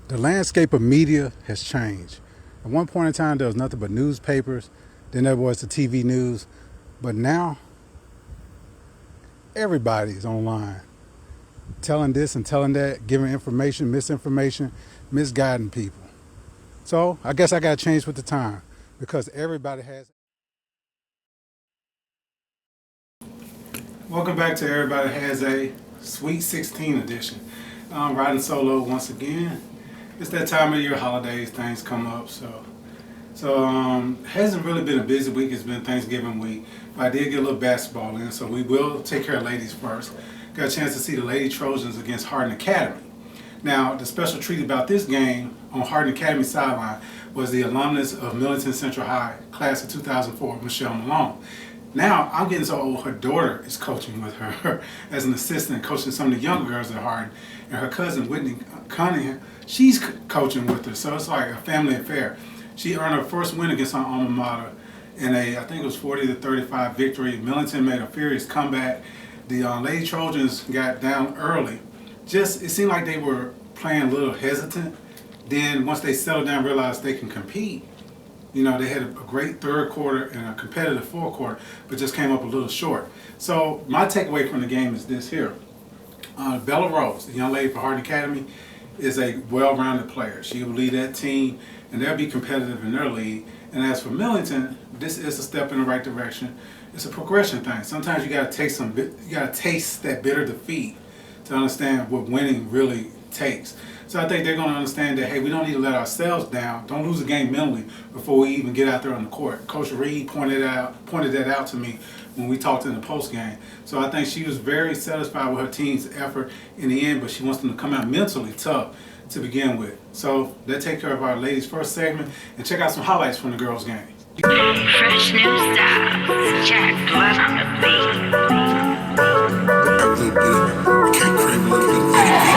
The landscape of media has changed. At one point in time, there was nothing but newspapers, then there was the TV news, but now everybody's online, telling this and telling that, giving information, misinformation, misguiding people. So I guess I got to change with the time because everybody has. Welcome back to Everybody Has a Sweet 16 edition. I'm riding solo once again. It's that time of year, holidays, things come up. So hasn't really been a busy week. It's been Thanksgiving week, but I did get a little basketball in, so we will take care of ladies first. Got a chance to see the Lady Trojans against Hardin Academy. Now, the special treat about this game on Hardin Academy sideline was the alumnus of Millington Central High, class of 2004, Michelle Malone. Now, I'm getting so old, her daughter is coaching with her as an assistant, coaching some of the younger girls at Hardin. And her cousin, Whitney Cunningham, she's coaching with her. So it's like a family affair. She earned her first win against her alma mater in I think it was 40-35 victory. Millington made a furious comeback. The Lady Trojans got down early. It seemed like they were playing a little hesitant. Then once they settled down, realized they can compete. You know, they had a great third quarter and a competitive fourth quarter, but just came up a little short. So my takeaway from the game is this here. Bella Rose, the young lady for Hardin Academy, is a well-rounded player. She will lead that team, and they'll be competitive in their league. And as for Millington, this is a step in the right direction. It's a progression thing. Sometimes you got to taste that bitter defeat to understand what winning really takes. So I think they're going to understand that, hey, we don't need to let ourselves down. Don't lose a game mentally before we even get out there on the court. Coach Reed pointed that out to me when we talked in the post game. So I think she was very satisfied with her team's effort in the end, but she wants them to come out mentally tough to begin with. So let's take care of our ladies' first segment and check out some highlights from the girls' game. Fresh new styles, Jack Blood on the beat. A little bit, can't crave a little bit of beat.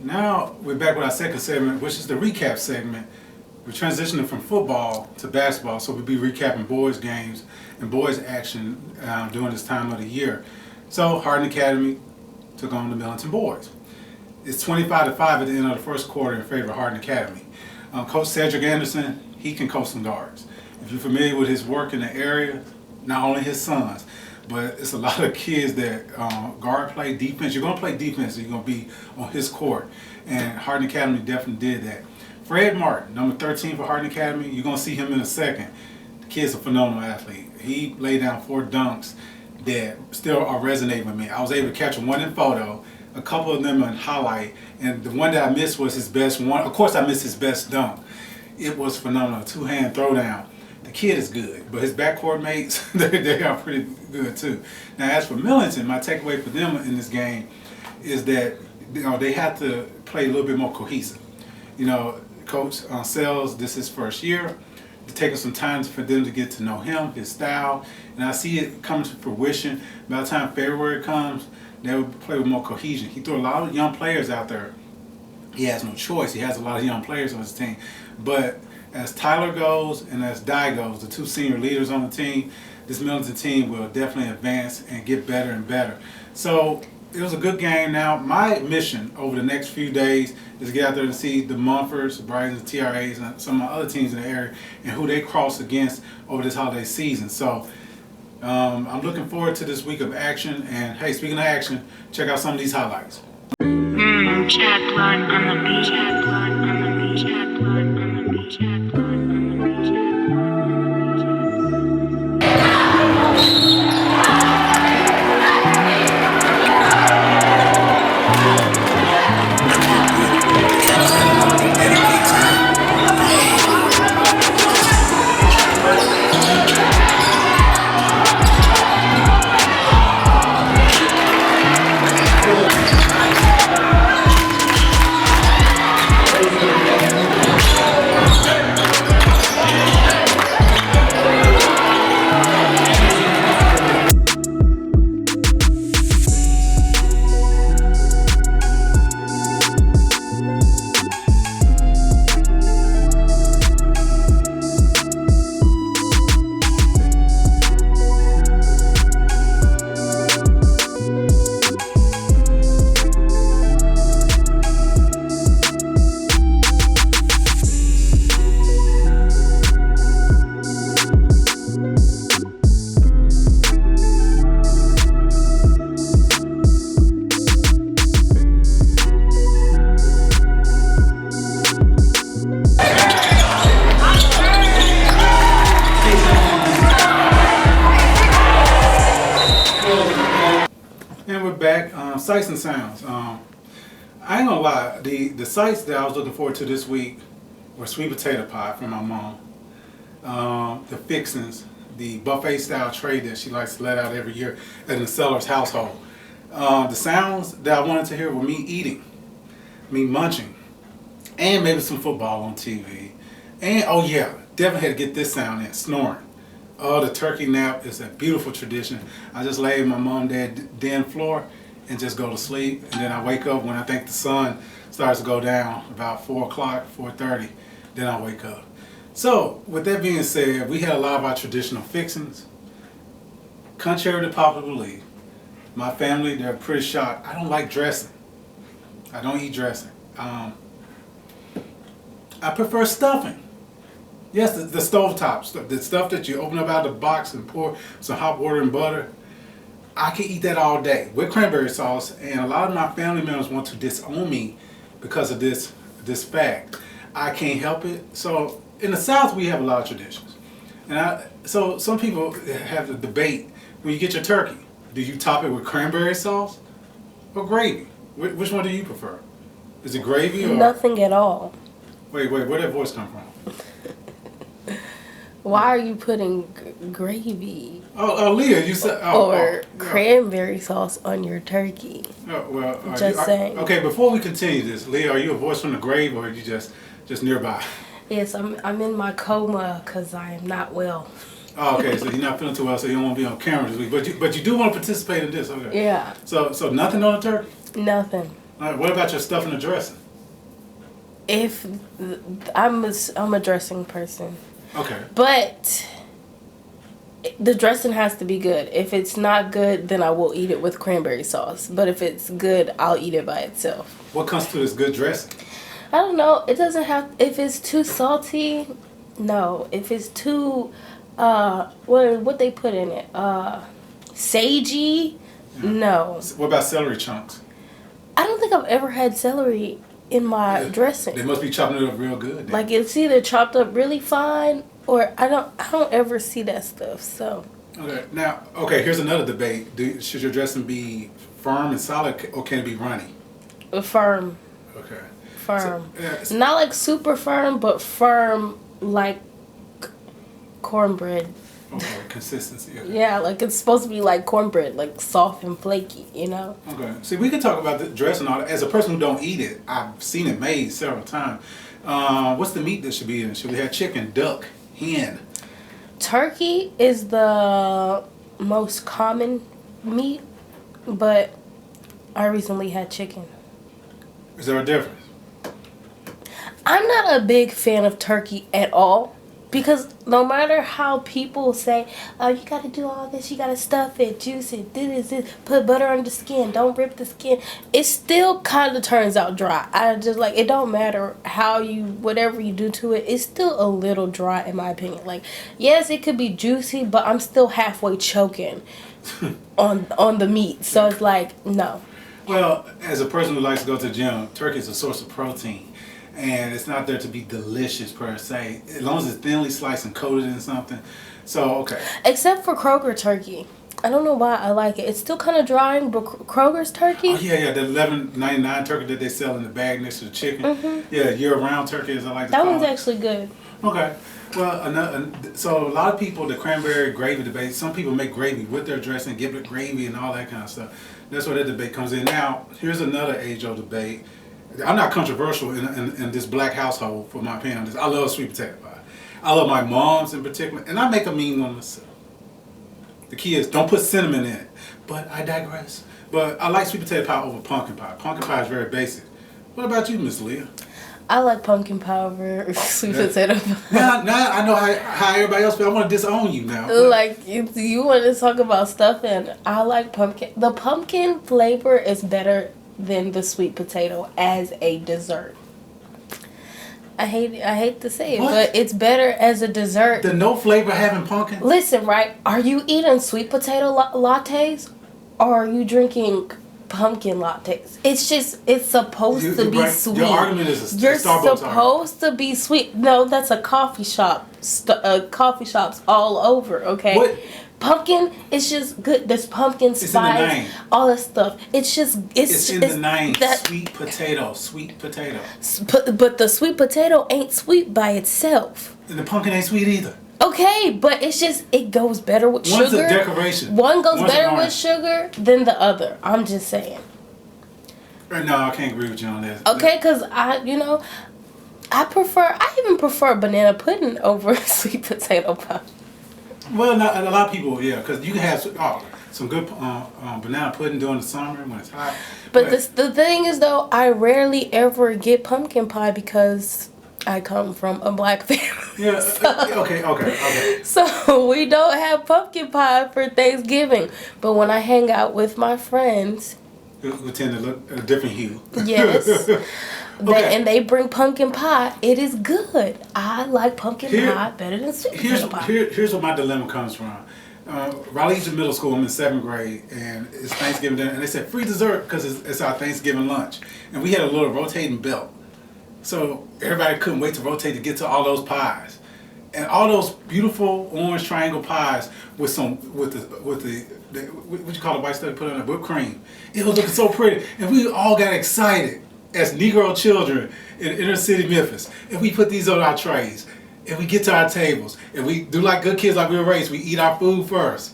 Now we're back with our second segment, which is the recap segment. We're transitioning from football to basketball, so we'll be recapping boys' games and boys' action during this time of the year. So Hardin Academy took on the Millington boys. It's 25-5 at the end of the first quarter in favor of Hardin Academy. Coach Cedric Anderson, he can coach some guards. If you're familiar with his work in the area, not only his sons, but it's a lot of kids that guard play defense. You're going to play defense, so you're going to be on his court. And Hardin Academy definitely did that. Fred Martin, number 13 for Hardin Academy, you're going to see him in a second. The kid's a phenomenal athlete. He laid down 4 dunks that still are resonating with me. I was able to catch one in photo, a couple of them in highlight, and the one that I missed was his best one. Of course, I missed his best dunk. It was phenomenal, 2-hand throwdown. The kid is good, but his backcourt mates, they are pretty good too. Now, as for Millington, my takeaway for them in this game is that they have to play a little bit more cohesive. Coach Sells, this is his first year. It's taking some time for them to get to know him, his style, and I see it coming to fruition. By the time February comes, they will play with more cohesion. He threw a lot of young players out there. He has no choice. He has a lot of young players on his team, but as Tyler goes and as Dye goes, the 2 senior leaders on the team, this Millington team will definitely advance and get better and better. So it was a good game. Now, my mission over the next few days is to get out there and see the Mumfords, Brightons, TRAs, and some of the other teams in the area and who they cross against over this holiday season. So I'm looking forward to this week of action. And hey, speaking of action, check out some of these highlights. Jack Blood on the beat. Jack Blood on the beat. Jack Blood on the beat. Jack Blood on the beat. Sights and sounds. I ain't gonna lie. The sights that I was looking forward to this week were sweet potato pie from my mom. The fixings, the buffet style tray that she likes to let out every year in the Sellers household. The sounds that I wanted to hear were me eating, me munching, and maybe some football on TV. And oh yeah, definitely had to get this sound in, snoring. Oh, the turkey nap is a beautiful tradition. I just lay in my mom and dad den floor and just go to sleep. And then I wake up when I think the sun starts to go down, about 4 o'clock, 4:30. Then I wake up. So, with that being said, we had a lot of our traditional fixings. Contrary to popular belief, my family, they're pretty shocked. I don't like dressing. I don't eat dressing. I prefer stuffing. Yes, the stovetop stuff, the stuff that you open up out of the box and pour some hot water and butter. I can eat that all day with cranberry sauce, and a lot of my family members want to disown me because of this fact. I can't help it. So in the South, we have a lot of traditions, and so some people have the debate when you get your turkey. Do you top it with cranberry sauce or gravy? Which one do you prefer? Is it gravy or nothing at all? Wait, where did that voice come from? Why are you putting gravy Liyah, you said or cranberry sauce on your turkey? Oh, well, Saying. Okay, before we continue this, Liyah, are you a voice from the grave or are you just nearby? Yes, I'm in my coma because I am not well. Oh, okay, so you're not feeling too well, so you don't want to be on camera this week, but you do want to participate in this, okay? Yeah. So nothing on the turkey? Nothing. All right, what about your stuff in the dressing? If I'm a dressing person. Okay. But the dressing has to be good. If it's not good, then I will eat it with cranberry sauce. But if it's good, I'll eat it by itself. What constitutes good dressing? I don't know. It doesn't have. If it's too salty, no. If it's too, what they put in it, sagey, no. What about celery chunks? I don't think I've ever had celery in my dressing. They must be chopping it up real good. Then. Like it's either chopped up really fine or I don't ever see that stuff. So. Okay. Here's another debate. Should your dressing be firm and solid, or can it be runny? Firm. Okay. Firm. So, not like super firm, but firm like cornbread. Okay, consistency. Okay. Yeah, like it's supposed to be like cornbread, like soft and flaky, you know? Okay. See, we can talk about the dressing. All that. As a person who don't eat it, I've seen it made several times. What's the meat that should be in it? Should we have chicken, duck, hen? Turkey is the most common meat, but I recently had chicken. Is there a difference? I'm not a big fan of turkey at all. Because no matter how people say, oh, you got to do all this, you got to stuff it, juice it, do this, put butter on the skin, don't rip the skin, it still kind of turns out dry. I just like, it don't matter whatever you do to it, it's still a little dry in my opinion. Like, yes, it could be juicy, but I'm still halfway choking on the meat. So it's like, no. Well, as a person who likes to go to the gym, turkey is a source of protein. And it's not there to be delicious per se, as long as it's thinly sliced and coated in something. So, okay. Except for Kroger turkey. I don't know why I like it. It's still kind of drying, but Kroger's turkey. Oh, yeah, the $11.99 turkey that they sell in the bag next to the chicken. Mm-hmm. Yeah, year-round turkey, as I like to call it. That one's actually good. Okay. Well, so a lot of people, the cranberry gravy debate, some people make gravy with their dressing, give it gravy and all that kind of stuff. That's where that debate comes in. Now, here's another age-old debate. I'm not controversial in this black household for my opinion on this. I love sweet potato pie. I love my mom's in particular, and I make a mean one myself. The key is don't put cinnamon in it. But I digress. But I like sweet potato pie over pumpkin pie. Pumpkin pie is very basic. What about you, Miss Liyah? I like pumpkin pie over sweet potato pie. Now I know how everybody else feels. I want to disown you now. Like, you want to talk about stuff, and I like pumpkin. The pumpkin flavor is better than the sweet potato as a dessert. I hate to say it, but it's better as a dessert. The no flavor having pumpkin? Listen, right? Are you eating sweet potato lattes, or are you drinking pumpkin lattes? It's supposed to be sweet. Your argument is You're Starbucks supposed to be sweet. No, that's a coffee shop. Coffee shops all over. Okay. What? pumpkin, it's just good. There's pumpkin in the spice, name. all that stuff. It's just It's in the name. That, Sweet potato. Sweet potato. but the sweet potato ain't sweet by itself. And the pumpkin ain't sweet either. Okay, but it's just, it goes better with One's sugar. a decoration. One goes One's better an with ornament. sugar than the other. I'm just saying. No, I can't agree with you on this. Okay, because I even prefer banana pudding over sweet potato pie. Well, not, a lot of people, yeah, because you can have some good banana pudding during the summer when it's hot. But the thing is, though, I rarely ever get pumpkin pie because I come from a black family. Yeah, So- okay. So we don't have pumpkin pie for Thanksgiving. But when I hang out with my friends, Who tend to look a different hue. yes, Okay. and they bring pumpkin pie, it is good. I like pumpkin pie better than sweet potato pie. Here's where my dilemma comes from. Raleigh's in middle school, I'm in 7th grade, and it's Thanksgiving dinner, and they said free dessert because it's our Thanksgiving lunch. And we had a little rotating belt. So everybody couldn't wait to rotate to get to all those pies. And all those beautiful orange triangle pies with the what you call the white stuff you put on the whipped cream. It was looking so pretty. And we all got excited as Negro children in inner city Memphis. And we put these on our trays. And we get to our tables. And we do like good kids like we were raised. We eat our food first.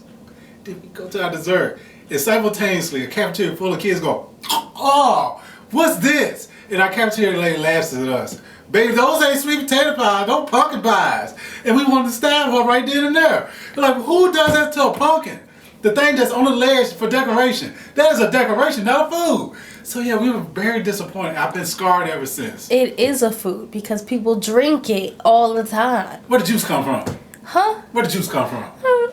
Then we go to our dessert. And simultaneously, a cafeteria full of kids go, oh, what's this? And our cafeteria lady laughs at us. Baby, those ain't sweet potato pies, those pumpkin pies. And we wanted to stab her right then and there. They're like, who does that to a pumpkin? The thing that's on the ledge for decoration. That is a decoration, not food. So yeah, we were very disappointed. I've been scarred ever since. It is a food because people drink it all the time. Where did juice come from? Huh? Where did juice come from?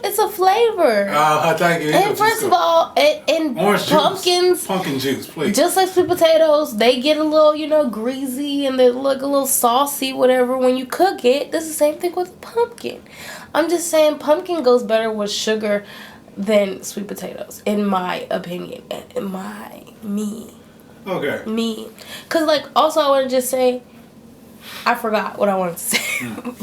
It's a flavor. Thank you. And first of all, and Orange juice. pumpkins, Pumpkin juice, please. just like sweet potatoes, they get a little, greasy and they look a little saucy, whatever. When you cook it, that's the same thing with pumpkin. I'm just saying pumpkin goes better with sugar than sweet potatoes, in my opinion. Me. Okay. Because, also I want to just say, I forgot what I wanted to say.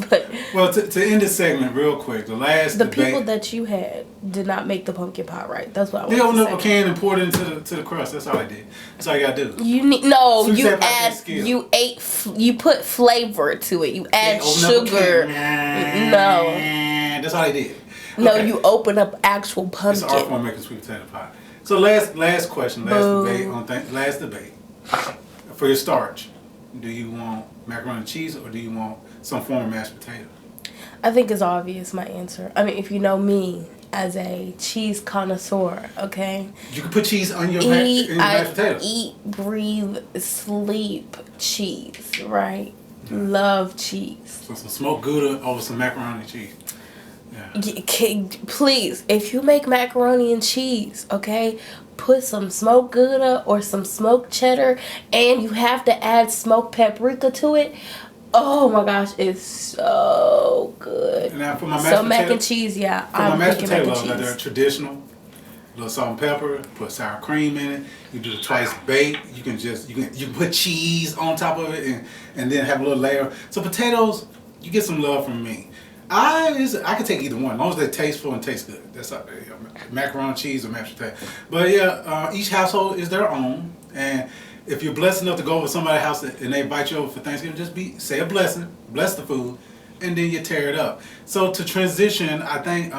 But Well, to end this segment real quick, the last the debate. people that you had did not make the pumpkin pie right. That's what I They wanted opened to up a say. can and poured it into the crust. That's all I did. That's all you gotta do. You put flavor to it. You add They opened up a sugar. can. No. That's all they did. No, Okay. you open up actual It's an art pumpkin. form making sweet potato pie. So last question, Boo. last debate. For your starch, do you want macaroni and cheese or do you want some form of mashed potato? I think it's obvious my answer. I mean, if you know me as a cheese connoisseur, okay? You can put cheese on your mashed potato. Eat, breathe, sleep cheese, right? Love cheese. So some smoked Gouda over some macaroni and cheese. Yeah. Please, if you make macaroni and cheese, okay, put some smoked Gouda or some smoked cheddar, and you have to add smoked paprika to it. Oh my gosh, it's so good. Now for my mashed So potato, mac and cheese, yeah, for my I'm mashed picking mac potato, and they're cheese. traditional. Little salt and pepper, put sour cream in it. You do the twice bake. You can put cheese on top of it and then have a little layer. So potatoes, you get some love from me. I can take either one, as long as they're tasteful and taste good. That's all. Macaroni, cheese, or mashed potato. But yeah, each household is their own. And if you're blessed enough to go over somebody's house and they invite you over for Thanksgiving, just say a blessing, bless the food, and then you tear it up. So to transition, I think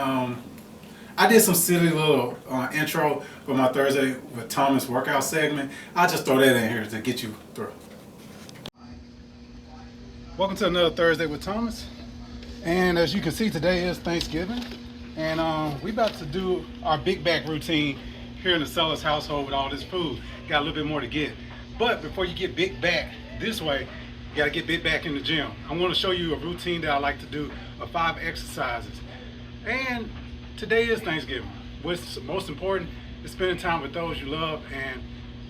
I did some silly little intro for my Thursday with Thomas workout segment. I'll just throw that in here to get you through. Welcome to another Thursday with Thomas. And as you can see, today is Thanksgiving. And we about to do our big back routine here in the Sellers household with all this food. Got a little bit more to get. But before you get big back this way, you gotta get big back in the gym. I wanna show you a routine that I like to do of 5 exercises. And today is Thanksgiving. What's most important is spending time with those you love and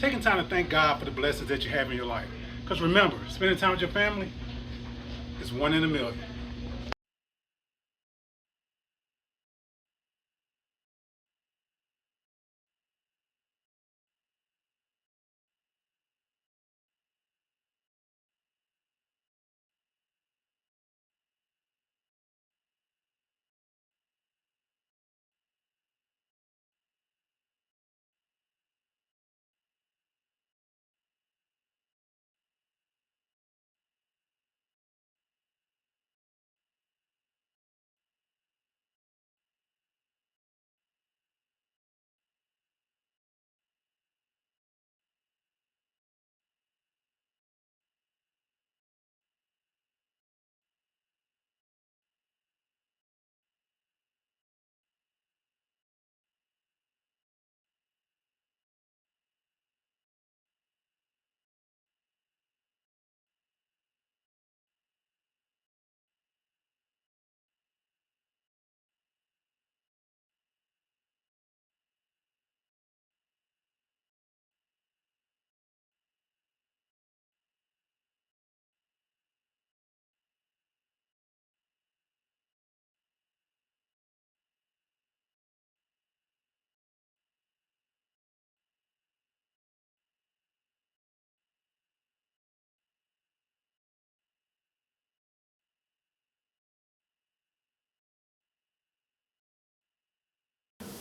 taking time to thank God for the blessings that you have in your life. Because remember, spending time with your family is 1 in a million.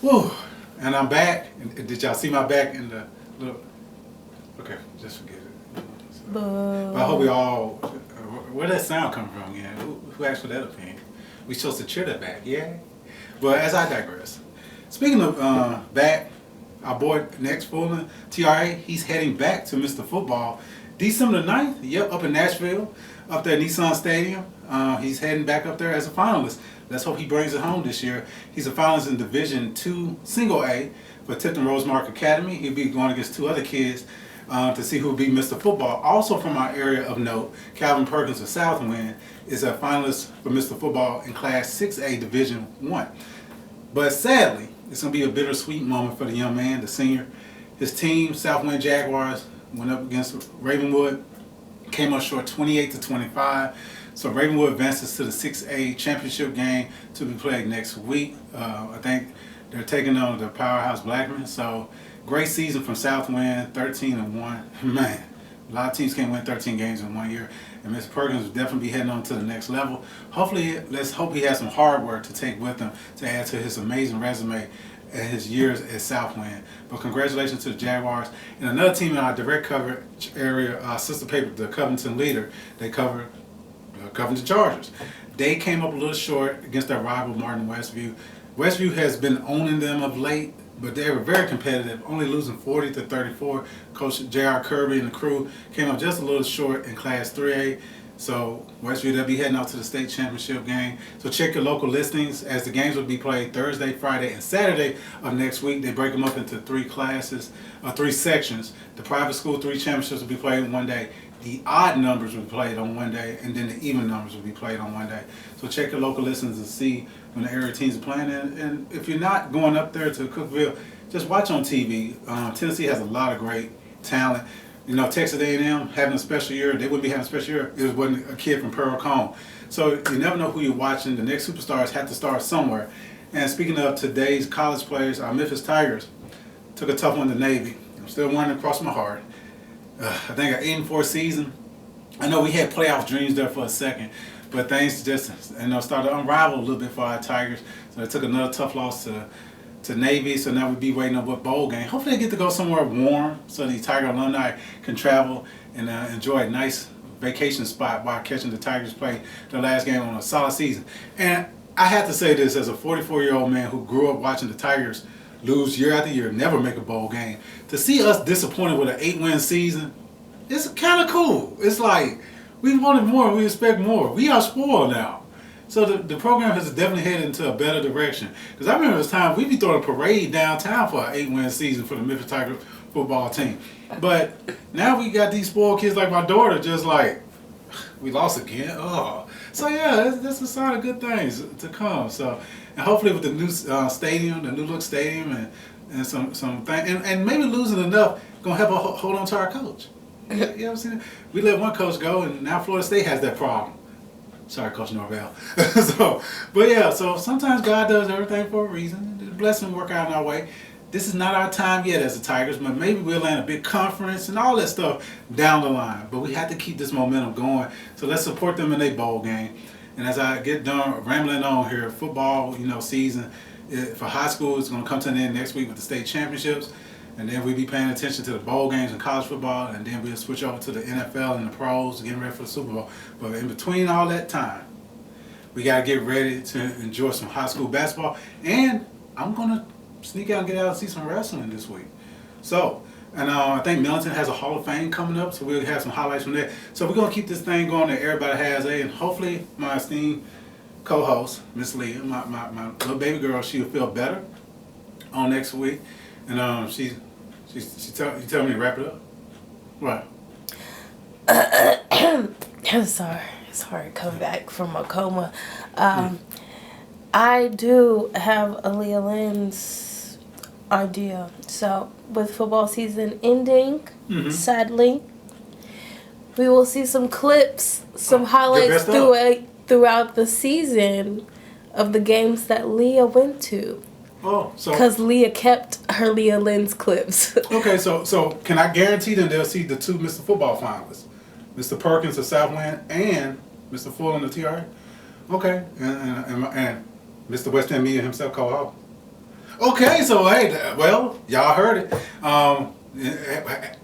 Woo. And I'm back. And did y'all see my back in the look? Okay, just forget it. But I hope we all. Where did that sound come from? Yeah, who asked for that opinion? We supposed to cheer that back, yeah. But as I digress, speaking of back, our boy next Fulton, TRA, he's heading back to Mr. Football December the 9th. Yep, up in Nashville, up there at Nissan Stadium. He's heading back up there as a finalist. Let's hope he brings it home this year. He's a finalist in Division II Single A for Tipton Rosemark Academy. He'll be going against 2 other kids to see who will be Mr. Football. Also from our area of note, Calvin Perkins of Southwind is a finalist for Mr. Football in Class 6A Division I. But sadly, it's going to be a bittersweet moment for the young man, the senior. His team, Southwind Jaguars, went up against Ravenwood, came up short 28-25. So Ravenwood advances to the 6A championship game to be played next week. I think they're taking on the powerhouse Blackman. So great season from Southwind, 13-1. Man, a lot of teams can't win 13 games in 1 year. And Mr. Perkins will definitely be heading on to the next level. Hopefully, let's hope he has some hard work to take with him to add to his amazing resume and his years at Southwind. But congratulations to the Jaguars. And another team in our direct coverage area, sister paper, the Covington Leader, they cover Covington Chargers. They came up a little short against their rival Martin Westview. Westview has been owning them of late, but they were very competitive, only losing 40-34. Coach J.R. Kirby and the crew came up just a little short in Class 3A. So Westview, they'll be heading out to the state championship game. So check your local listings as the games will be played Thursday, Friday, and Saturday of next week. They break them up into 3 classes, 3 sections. The private school 3 championships will be played in 1 day. The odd numbers will be played on 1 day, and then the even numbers will be played on 1 day. So check your local listings and see when the area teams are playing. And if you're not going up there to Cookeville, just watch on TV. Tennessee has a lot of great talent. You know, Texas A&M having a special year. They wouldn't be having a special year if it wasn't a kid from Pearl Cone. So you never know who you're watching. The next superstars have to start somewhere. And speaking of today's college players, our Memphis Tigers took a tough one to Navy. I'm still wondering across my heart. I think an 8-4 season. I know we had playoff dreams there for a second, but things just started to unravel a little bit for our Tigers. So they took another tough loss to Navy. So now we'll be waiting on what bowl game. Hopefully they get to go somewhere warm so the Tiger alumni can travel and enjoy a nice vacation spot while catching the Tigers play their last game on a solid season. And I have to say this as a 44-year-old man who grew up watching the Tigers lose year after year, never make a bowl game. To see us disappointed with an 8-win season, it's kind of cool. It's like we wanted more, we expect more. We are spoiled now. So the program has definitely headed into a better direction. Because I remember this time we'd be throwing a parade downtown for an 8-win season for the Memphis Tiger football team. But now we got these spoiled kids like my daughter just like, we lost again. Oh, so yeah, that's a sign of good things to come. So, and hopefully with the new stadium, the new look stadium, and some thing, and maybe losing enough gonna help us hold on to our coach. You know what I'm saying? We let one coach go, and now Florida State has that problem. Sorry, Coach Norvell. But yeah, so sometimes God does everything for a reason. The blessing work out in our way. This is not our time yet as the Tigers, but maybe we'll land a big conference and all that stuff down the line. But we have to keep this momentum going. So let's support them in their bowl game. And as I get done rambling on here, football, season for high school is going to come to an end next week with the state championships. And then we'll be paying attention to the bowl games in college football. And then we'll switch over to the NFL and the pros, getting ready for the Super Bowl. But in between all that time, we got to get ready to enjoy some high school basketball. And I'm going to sneak out and get out and see some wrestling this week. So, and I think Millington has a Hall of Fame coming up, so we'll have some highlights from there. So we're going to keep this thing going that everybody has, and hopefully my esteemed co-host, Miss Liyah, my little baby girl, she'll feel better on next week. And she tell me to wrap it up. What? I'm sorry. It's hard coming back from a coma. I do have a Liyah Lynn's idea. So, with football season ending, sadly, we will see some clips, some highlights throughout the season of the games that Liyah went to. Oh, so because Liyah kept her Liyah Lynn's clips. Okay, so can I guarantee them they'll see the 2 Mr. Football finalists, Mr. Perkins of Southwind and Mr. Fulton of TRA? Okay, and Mr. West End Media himself, co-op. Okay, so hey, well, y'all heard it.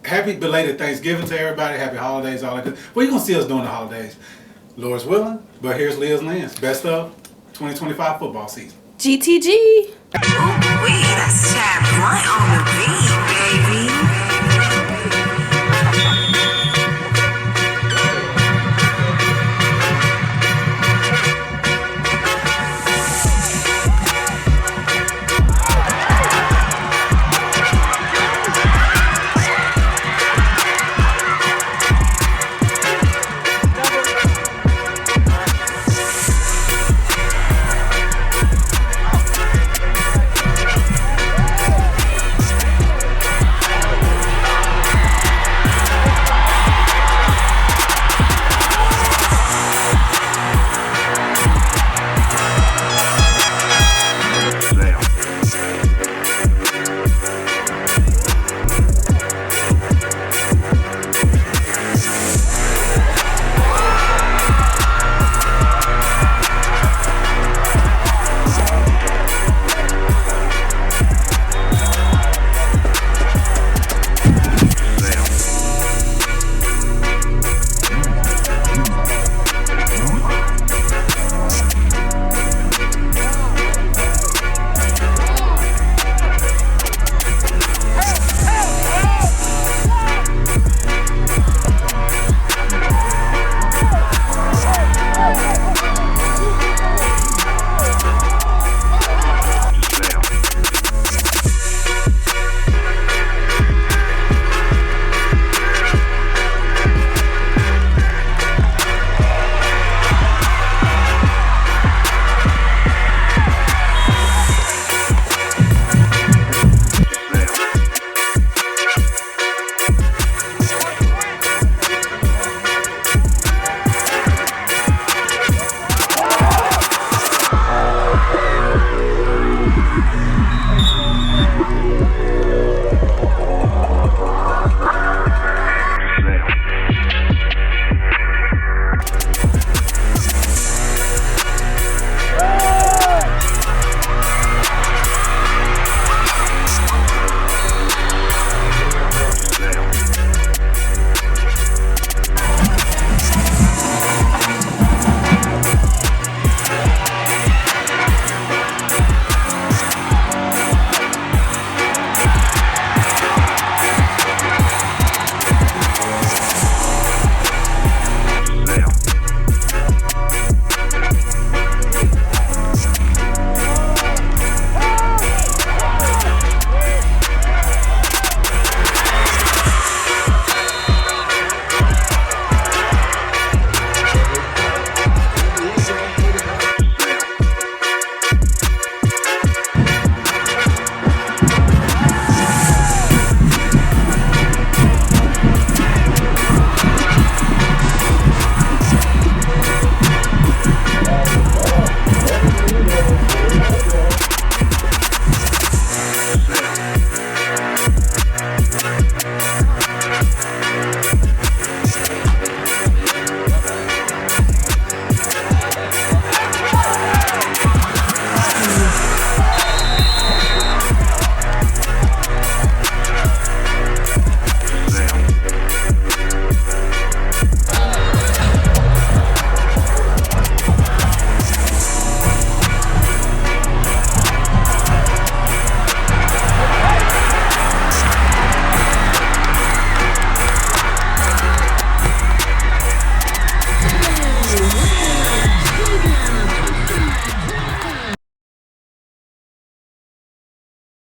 Happy belated Thanksgiving to everybody. Happy holidays, all that good. Well, you're gonna see us during the holidays, Lord's willing. But here's Liyah's Lens. Best of 2025 football season. GTG. Ooh, that's Chad Blunt on the beat, baby.